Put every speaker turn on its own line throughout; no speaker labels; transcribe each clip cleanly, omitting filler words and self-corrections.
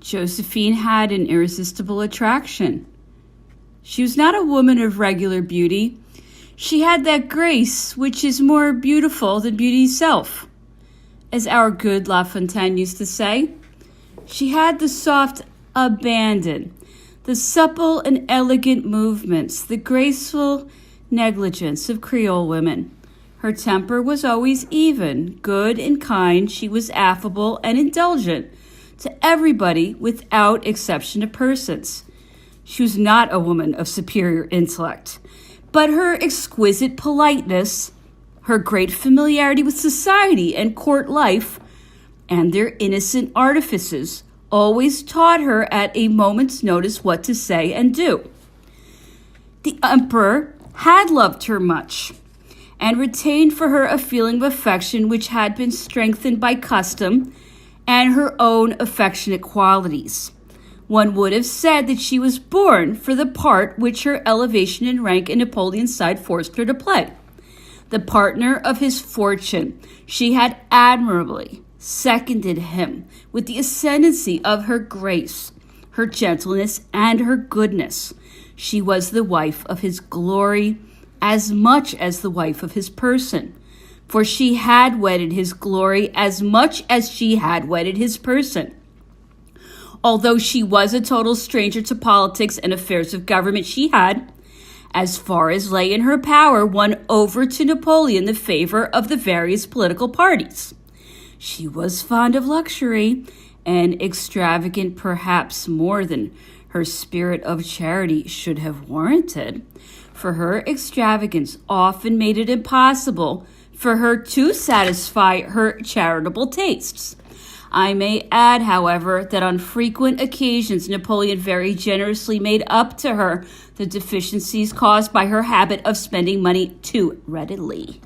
Josephine had an irresistible attraction. She was not a woman of regular beauty. She had that grace which is more beautiful than beauty itself, as our good La Fontaine used to say. She had the soft abandon, the supple and elegant movements, the graceful negligence of Creole women. Her temper was always even, good and kind. She was affable and indulgent to everybody without exception of persons. She was not a woman of superior intellect, but her exquisite politeness, her great familiarity with society and court life, and their innocent artifices always taught her at a moment's notice what to say and do. The emperor had loved her much, and retained for her a feeling of affection which had been strengthened by custom and her own affectionate qualities. One would have said that she was born for the part which her elevation in rank in Napoleon's side forced her to play. The partner of his fortune, she had admirably seconded him with the ascendancy of her grace, her gentleness, and her goodness. She was the wife of his glory as much as the wife of his person, for she had wedded his glory as much as she had wedded his person. Although she was a total stranger to politics and affairs of government, she had, as far as lay in her power, won over to Napoleon the favor of the various political parties. She was fond of luxury, and extravagant perhaps more than her spirit of charity should have warranted, for her extravagance often made it impossible for her to satisfy her charitable tastes. I may add, however, that on frequent occasions Napoleon very generously made up to her the deficiencies caused by her habit of spending money too readily.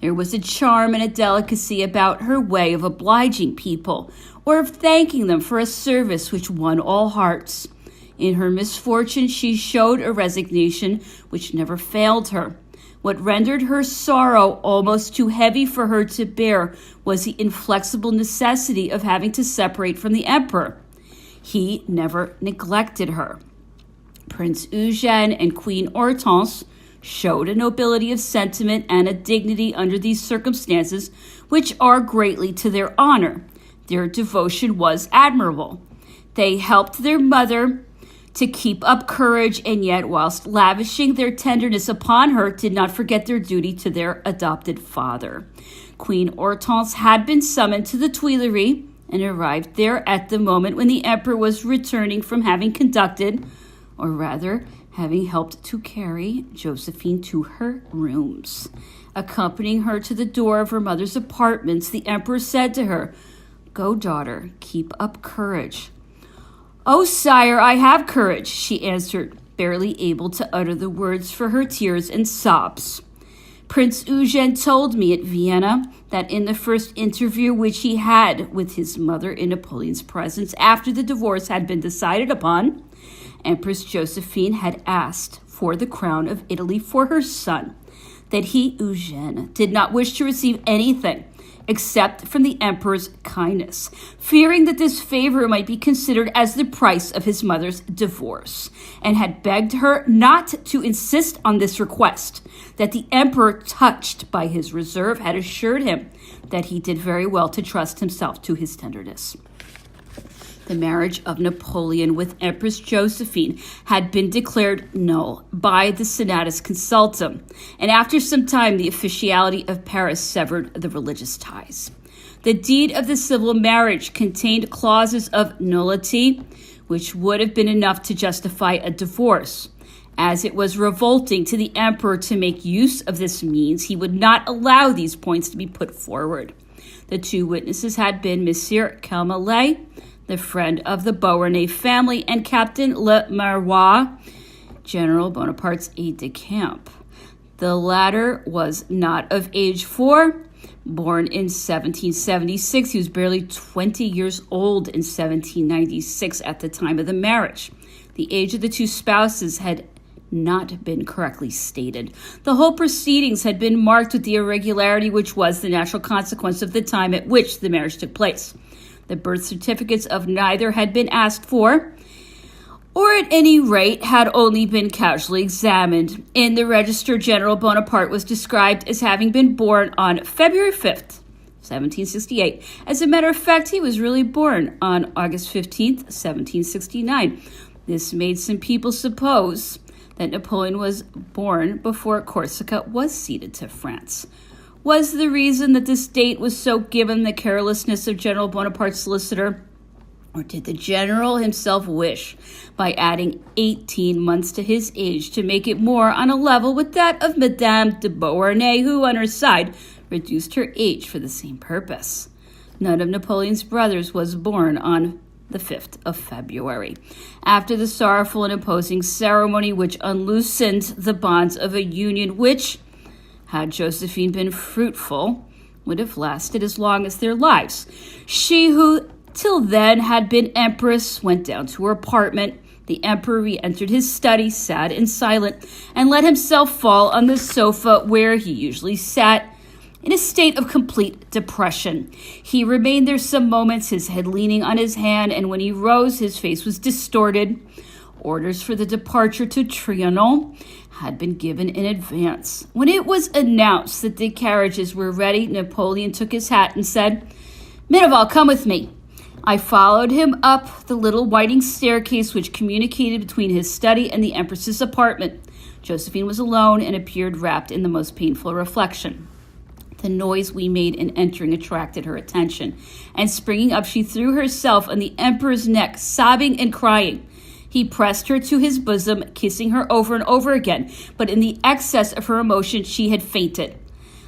There was a charm and a delicacy about her way of obliging people, or of thanking them for a service which won all hearts. In her misfortune she showed a resignation which never failed her. What rendered her sorrow almost too heavy for her to bear was the inflexible necessity of having to separate from the emperor. He never neglected her. Prince Eugène and Queen Hortense showed a nobility of sentiment and a dignity under these circumstances which are greatly to their honor. Their devotion was admirable. They helped their mother to keep up courage, and yet, whilst lavishing their tenderness upon her, did not forget their duty to their adopted father. Queen Hortense had been summoned to the Tuileries and arrived there at the moment when the emperor was returning from having conducted, or rather, having helped to carry Josephine to her rooms. Accompanying her to the door of her mother's apartments, the emperor said to her, "Go, daughter, keep up courage." "Oh, sire, I have courage," she answered, barely able to utter the words for her tears and sobs. Prince Eugène told me at Vienna that in the first interview which he had with his mother in Napoleon's presence after the divorce had been decided upon, Empress Josephine had asked for the crown of Italy for her son, that he, Eugène, did not wish to receive anything except from the emperor's kindness, fearing that this favor might be considered as the price of his mother's divorce, and had begged her not to insist on this request, that the emperor, touched by his reserve, had assured him that he did very well to trust himself to his tenderness. The marriage of Napoleon with Empress Josephine had been declared null by the Senatus Consultum, and after some time the officiality of Paris severed the religious ties. The deed of the civil marriage contained clauses of nullity, which would have been enough to justify a divorce. As it was revolting to the emperor to make use of this means, he would not allow these points to be put forward. The two witnesses had been Monsieur Calmelet, the friend of the Beauharnais family, and Captain Le Marois, General Bonaparte's aide-de-camp. The latter was not of age 4, born in 1776. He was barely 20 years old in 1796 at the time of the marriage. The age of the two spouses had not been correctly stated. The whole proceedings had been marked with the irregularity which was the natural consequence of the time at which the marriage took place. The birth certificates of neither had been asked for, or at any rate had only been casually examined. In the Register, General Bonaparte was described as having been born on February 5th, 1768. As a matter of fact, he was really born on August 15th, 1769. This made some people suppose that Napoleon was born before Corsica was ceded to France. Was the reason that this date was so given the carelessness of General Bonaparte's solicitor? Or did the general himself wish, by adding 18 months to his age, to make it more on a level with that of Madame de Beauharnais, who, on her side, reduced her age for the same purpose? None of Napoleon's brothers was born on the 5th of February. After the sorrowful and imposing ceremony which unloosened the bonds of a union which, had Josephine been fruitful, would have lasted as long as their lives, she who till then had been empress went down to her apartment. The emperor re-entered his study, sad and silent, and let himself fall on the sofa where he usually sat, in a state of complete depression. He remained there some moments, his head leaning on his hand, and when he rose, his face was distorted. Orders for the departure to Trianon had been given in advance. When it was announced that the carriages were ready, Napoleon took his hat and said, "Méneval, come with me." I followed him up the little winding staircase which communicated between his study and the Empress's apartment. Josephine was alone and appeared wrapped in the most painful reflection. The noise we made in entering attracted her attention, and springing up, she threw herself on the Emperor's neck, sobbing and crying. He pressed her to his bosom, kissing her over and over again, but in the excess of her emotion, she had fainted.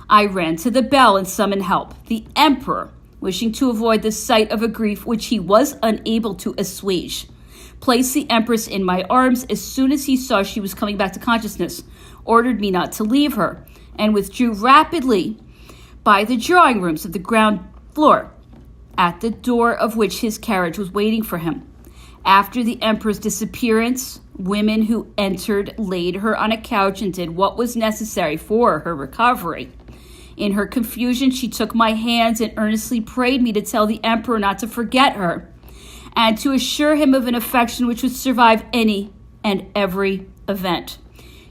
I ran to the bell and summoned help. The Emperor, wishing to avoid the sight of a grief which he was unable to assuage, placed the Empress in my arms as soon as he saw she was coming back to consciousness, ordered me not to leave her, and withdrew rapidly by the drawing rooms of the ground floor, at the door of which his carriage was waiting for him. After the Emperor's disappearance, women who entered laid her on a couch and did what was necessary for her recovery. In her confusion, she took my hands and earnestly prayed me to tell the Emperor not to forget her, and to assure him of an affection which would survive any and every event.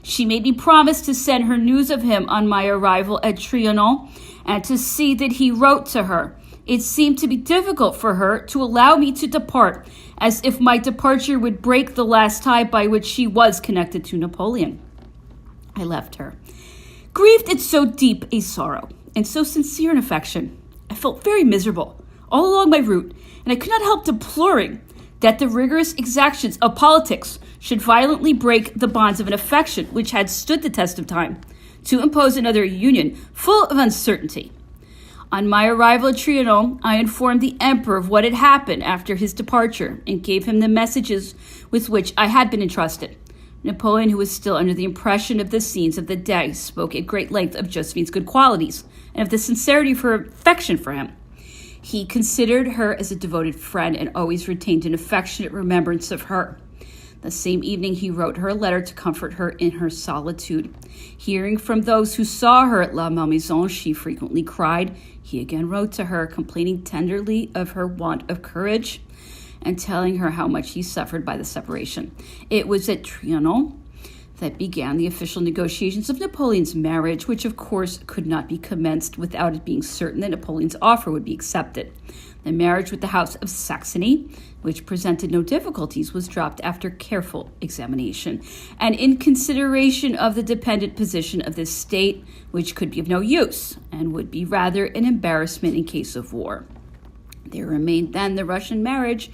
She made me promise to send her news of him on my arrival at Trianon, and to see that he wrote to her. It seemed to be difficult for her to allow me to depart, as if my departure would break the last tie by which she was connected to Napoleon. I left her, grieved at so deep a sorrow and so sincere an affection. I felt very miserable all along my route, and I could not help deploring that the rigorous exactions of politics should violently break the bonds of an affection which had stood the test of time, to impose another union full of uncertainty. On my arrival at Trianon, I informed the Emperor of what had happened after his departure and gave him the messages with which I had been entrusted. Napoleon, who was still under the impression of the scenes of the day, spoke at great length of Josephine's good qualities and of the sincerity of her affection for him. He considered her as a devoted friend and always retained an affectionate remembrance of her. The same evening, he wrote her a letter to comfort her in her solitude. Hearing from those who saw her at La Malmaison, she frequently cried. He again wrote to her, complaining tenderly of her want of courage and telling her how much he suffered by the separation. It was at Trianon that began the official negotiations of Napoleon's marriage, which of course could not be commenced without it being certain that Napoleon's offer would be accepted. The marriage with the House of Saxony, which presented no difficulties, was dropped after careful examination, and in consideration of the dependent position of this state, which could be of no use and would be rather an embarrassment in case of war. There remained then the Russian marriage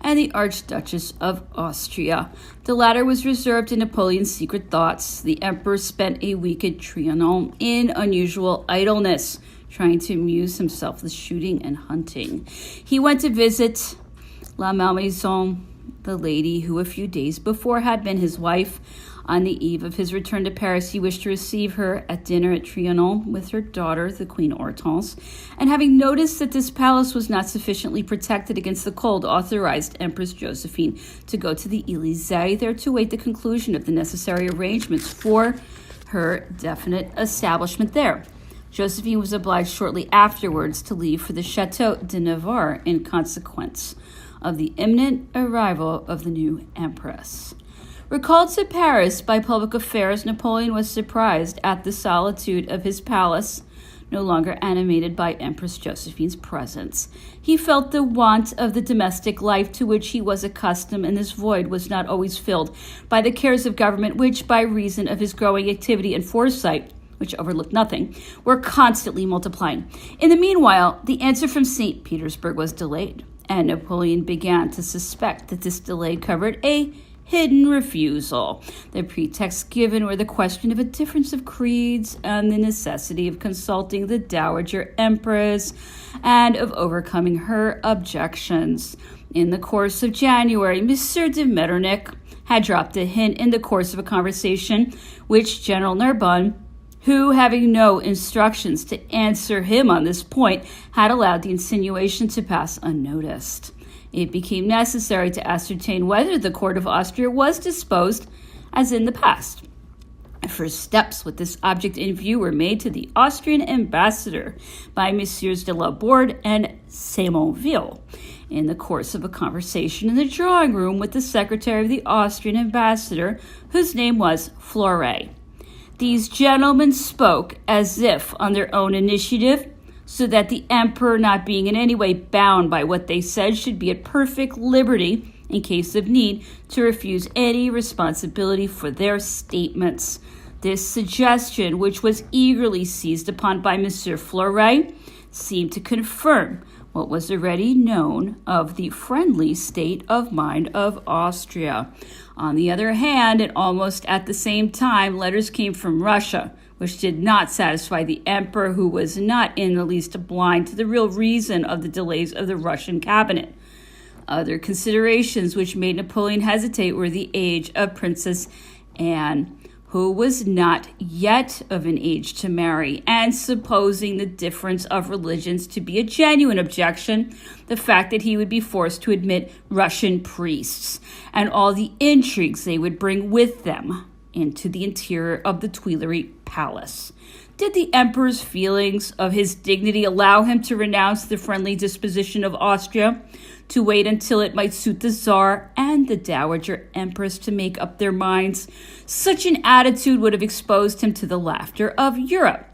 and the Archduchess of Austria. The latter was reserved to Napoleon's secret thoughts. The Emperor spent a week at Trianon in unusual idleness, trying to amuse himself with shooting and hunting. He went to visit La Malmaison, the lady who a few days before had been his wife. On the eve of his return to Paris, he wished to receive her at dinner at Trianon with her daughter, the Queen Hortense, and having noticed that this palace was not sufficiently protected against the cold, authorized Empress Josephine to go to the Élysée, there to await the conclusion of the necessary arrangements for her definite establishment there. Josephine was obliged shortly afterwards to leave for the Chateau de Navarre in consequence of the imminent arrival of the new empress. Recalled to Paris by public affairs, Napoleon was surprised at the solitude of his palace, no longer animated by Empress Josephine's presence. He felt the want of the domestic life to which he was accustomed, and this void was not always filled by the cares of government, which, by reason of his growing activity and foresight, which overlooked nothing, were constantly multiplying. In the meanwhile, the answer from St. Petersburg was delayed, and Napoleon began to suspect that this delay covered a hidden refusal. The pretext given were the question of a difference of creeds and the necessity of consulting the Dowager Empress and of overcoming her objections. In the course of January, Monsieur de Metternich had dropped a hint in the course of a conversation which General Narbonne, who, having no instructions to answer him on this point, had allowed the insinuation to pass unnoticed. It became necessary to ascertain whether the court of Austria was disposed as in the past. First steps with this object in view were made to the Austrian ambassador by Messieurs de Laborde and Sémonville in the course of a conversation in the drawing room with the secretary of the Austrian ambassador, whose name was Fleury. These gentlemen spoke as if on their own initiative, so that the emperor, not being in any way bound by what they said, should be at perfect liberty, in case of need, to refuse any responsibility for their statements. This suggestion, which was eagerly seized upon by Monsieur Fleury, seemed to confirm what was already known of the friendly state of mind of Austria. On the other hand, and almost at the same time, letters came from Russia, which did not satisfy the emperor, who was not in the least blind to the real reason of the delays of the Russian cabinet. Other considerations which made Napoleon hesitate were the age of Princess Anne, who was not yet of an age to marry, and supposing the difference of religions to be a genuine objection, the fact that he would be forced to admit Russian priests and all the intrigues they would bring with them into the interior of the Tuileries Palace. Did the emperor's feelings of his dignity allow him to renounce the friendly disposition of Austria, to wait until it might suit the Tsar and the Dowager Empress to make up their minds? Such an attitude would have exposed him to the laughter of Europe.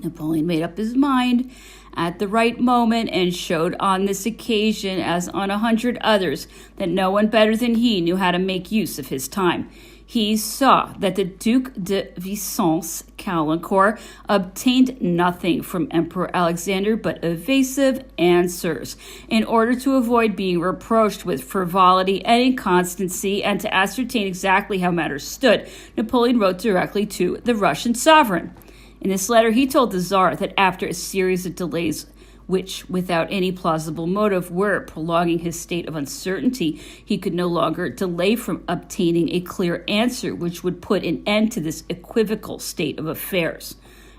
Napoleon made up his mind at the right moment and showed on this occasion, as on 100 others, that no one better than he knew how to make use of his time. He saw that the Duc de Vicence Caulaincourt obtained nothing from Emperor Alexander but evasive answers. In order to avoid being reproached with frivolity and inconstancy, and to ascertain exactly how matters stood, Napoleon wrote directly to the Russian sovereign. In this letter, he told the Tsar that after a series of delays which, without any plausible motive, were prolonging his state of uncertainty, he could no longer delay from obtaining a clear answer which would put an end to this equivocal state of affairs.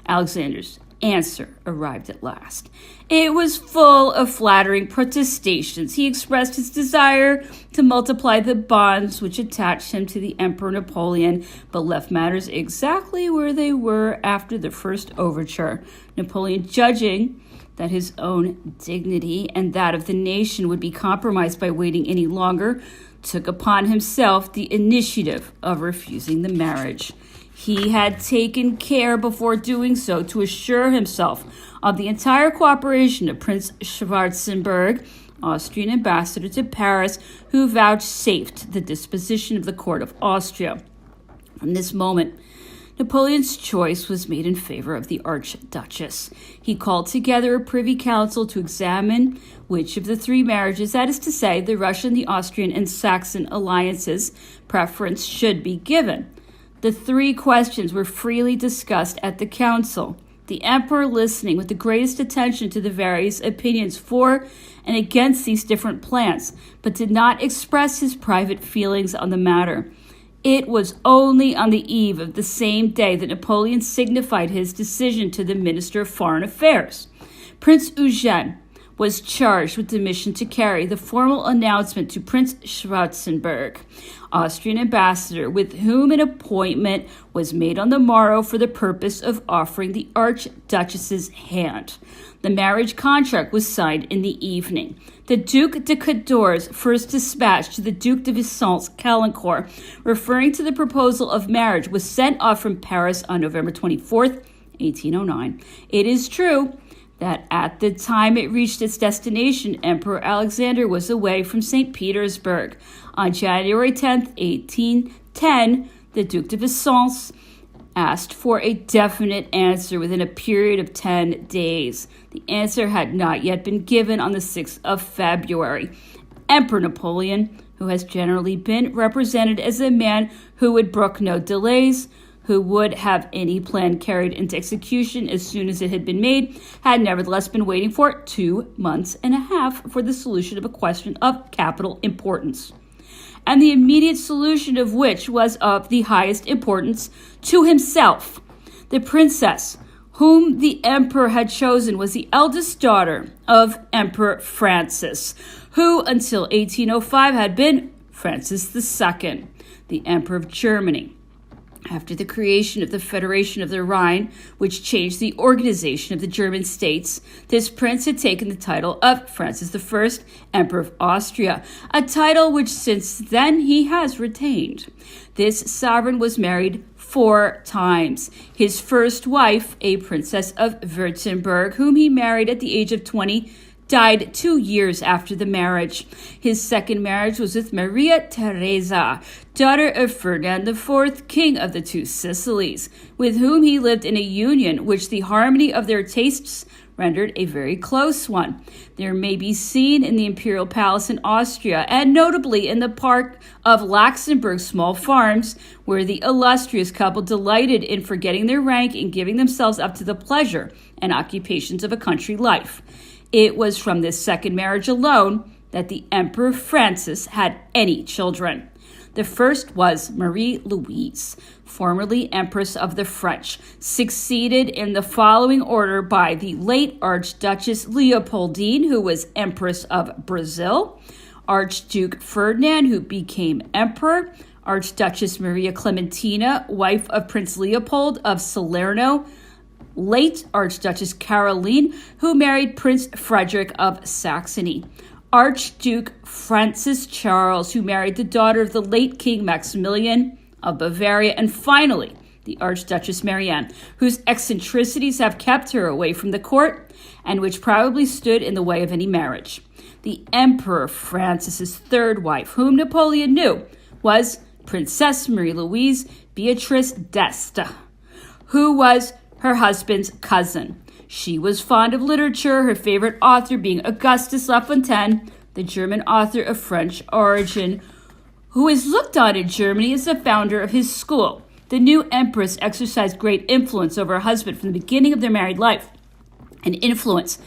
Alexander's answer arrived at last. It was full of flattering protestations. He expressed his desire to multiply the bonds which attached him to the Emperor Napoleon, but left matters exactly where they were after the first overture. Napoleon, judging that his own dignity and that of the nation would be compromised by waiting any longer, took upon himself the initiative of refusing the marriage. He had taken care before doing so to assure himself of the entire cooperation of Prince Schwarzenberg, Austrian ambassador to Paris, who vouchsafed the disposition of the court of Austria. From this moment, Napoleon's choice was made in favor of the Archduchess. He called together a privy council to examine which of the three marriages, that is to say, the Russian, the Austrian, and Saxon alliances, preference should be given. The three questions were freely discussed at the council, the emperor listening with the greatest attention to the various opinions for and against these different plans, but did not express his private feelings on the matter. It was only on the eve of the same day that Napoleon signified his decision to the Minister of Foreign Affairs. Prince Eugene was charged with the mission to carry the formal announcement to Prince Schwarzenberg, Austrian ambassador, with whom an appointment was made on the morrow for the purpose of offering the Archduchess's hand. The marriage contract was signed in the evening. The Duc de Cador's first dispatch to the Duc de Vicence-Caulaincourt, referring to the proposal of marriage, was sent off from Paris on November 24th, 1809. It is true that at the time it reached its destination, Emperor Alexander was away from St. Petersburg. On January 10th, 1810, the Duc de Vicence asked for a definite answer within a period of 10 days. The answer had not yet been given on the 6th of February. Emperor Napoleon, who has generally been represented as a man who would brook no delays, who would have any plan carried into execution as soon as it had been made, had nevertheless been waiting for 2.5 months for the solution of a question of capital importance, and the immediate solution of which was of the highest importance to himself. The princess whom the emperor had chosen was the eldest daughter of Emperor Francis, who until 1805 had been Francis II, the Emperor of Germany. After the creation of the Federation of the Rhine, which changed the organization of the German states, this prince had taken the title of Francis I, Emperor of Austria, a title which since then he has retained. This sovereign was married 4 times. His first wife, a princess of Württemberg, whom he married at the age of 20, died 2 years after the marriage. His second marriage was with Maria Theresa, daughter of Ferdinand IV, King of the Two Sicilies, with whom he lived in a union which the harmony of their tastes rendered a very close one. There may be seen in the imperial palace in Austria, and notably in the park of Laxenburg, small farms, where the illustrious couple delighted in forgetting their rank and giving themselves up to the pleasure and occupations of a country life. It was from this second marriage alone that the Emperor Francis had any children. The first was Marie Louise, formerly Empress of the French, succeeded in the following order by the late Archduchess Leopoldine, who was Empress of Brazil, Archduke Ferdinand, who became Emperor, Archduchess Maria Clementina, wife of Prince Leopold of Salerno, late Archduchess Caroline, who married Prince Frederick of Saxony, Archduke Francis Charles, who married the daughter of the late King Maximilian of Bavaria, and finally, the Archduchess Marianne, whose eccentricities have kept her away from the court and which probably stood in the way of any marriage. The Emperor Francis's third wife, whom Napoleon knew, was Princess Marie-Louise Beatrice d'Este, who was her husband's cousin. She was fond of literature, her favorite author being Auguste La Fontaine, the German author of French origin, who is looked on in Germany as the founder of his school. The new empress exercised great influence over her husband from the beginning of their married life, an influence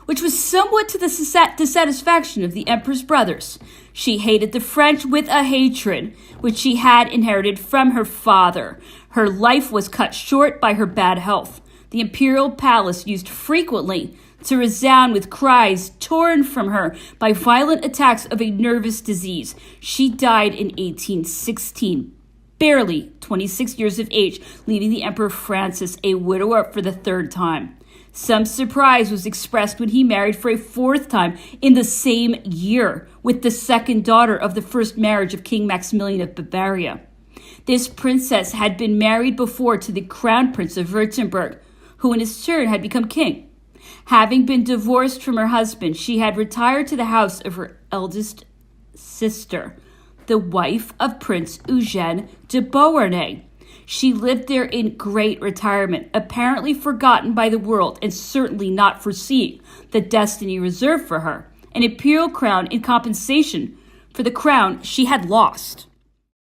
which was somewhat to the dissatisfaction of the emperor's brothers. She hated the French with a hatred which she had inherited from her father. Her life was cut short by her bad health. The imperial palace used frequently to resound with cries torn from her by violent attacks of a nervous disease. She died in 1816, barely 26 years of age, leaving the Emperor Francis a widower for the 3rd time. Some surprise was expressed when he married for a 4th time in the same year with the second daughter of the first marriage of King Maximilian of Bavaria. This princess had been married before to the Crown Prince of Württemberg, who in his turn had become king. Having been divorced from her husband, she had retired to the house of her eldest sister, the wife of Prince Eugène de Beauharnais. She lived there in great retirement, apparently forgotten by the world and certainly not foreseeing the destiny reserved for her, an imperial crown in compensation for the crown she had lost.